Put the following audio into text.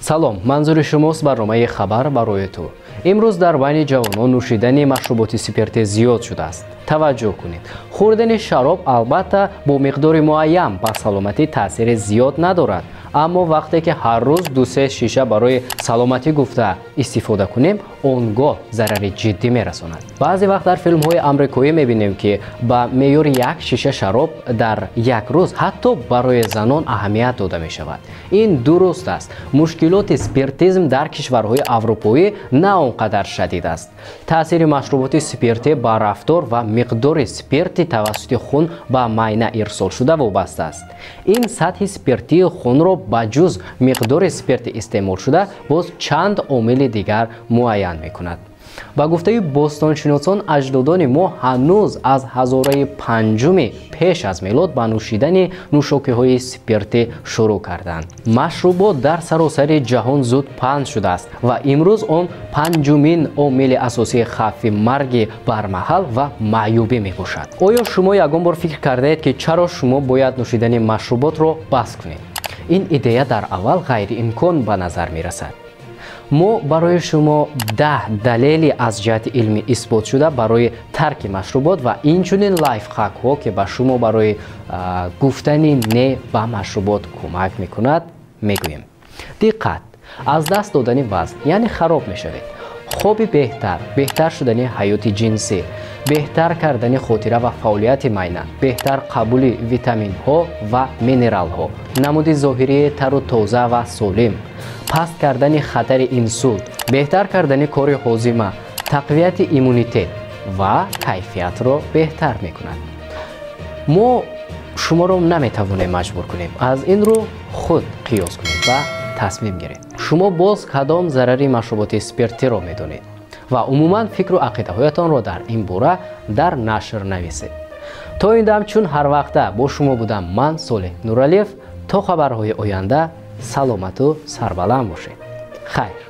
салом, манзури шумост барномаи хабар барои ту. имрӯз дар байни ҷавонон нӯшидани машруботи спиртӣ зиёд шудааст. таваҷҷӯҳ кунед, хӯрдани шароб албатта бо миқдори муайян ба саломатӣ таъсири зиёд надорад, аммо вақте ки ҳар рӯз 2-3 шиша барои саломатӣ гуфта истифода кунем, он гоҳ зарари ҷиддӣ мерасонад. баъзе вақт дар филмҳои амрикоӣ мебинем ки ба меъёри 1 шиша шароб дар як рӯз ҳатто барои занон аҳамият дода мешавад. ин дуруст аст. мушкилоти спиртизм дар кишварҳои аврупоӣ на он қадар шадид аст. таъсири машруботи спиртӣ ба рафтор ва миқдори спирти тавассути хун ба майна ирсол шуда вобаста аст. ин сатҳи спиртии хунро ба ҷуз миқдори спирти истеъмол шуда боз чанд омили дигар муайян мекунад. ба гуфтаи бостоншиносон аҷдодони мо ҳанӯз аз ҳазораи панҷуми пеш аз милод ба нӯшидани нӯшокиҳои спиртӣ шурӯъ карданд. машрубот дар саросари ҷаҳон зуд паҳн шудааст ва имрӯз он панҷумин омили асосии хавфи марги бармаҳал ва маъюбӣ мебошад. оё шумо ягон бор фикр кардаед ки чаро шумо бояд нӯшидани машруботро баст кунед? ин идея дар аввал ғайриимкон ба назар мерасад. мо барои шумо 10 далели аз ҷиҳати илмӣ исбот шуда барои тарки машрубот ва инчунин лайфхакҳо ки ба шумо барои гуфтани не ба машрубот кӯмак мекунад мегӯем. диққат! аз даст додани вазн яъне хароб мешавед. хоби беҳтар шудани ҳаёти ҷинсӣ, беҳтар кардани хотира ва фаъолияти майна, беҳтар қабули витаминҳо ва минералҳо, намуди зоҳирии тару тоза ва солим, паст кардани хатари инсулт, беҳтар кардани кори ҳозима, тақвияти иммунитет ва кайфиятро беҳтар мекунад. мо шуморо наметавонем маҷбур кунем. аз ин рӯ худ қиёс кунед ва тасмим гиред. шумо боз кадом зарари машруботи спиртиро медонед ва умуман фикру ақидаҳоятонро дар ин бора дар нашр нависед. то ин дам чун ҳар вақта бо шумо будам ман Солеҳ Нуралиев. то хабарҳои оянда саломату сарбаланд бошед. хайр.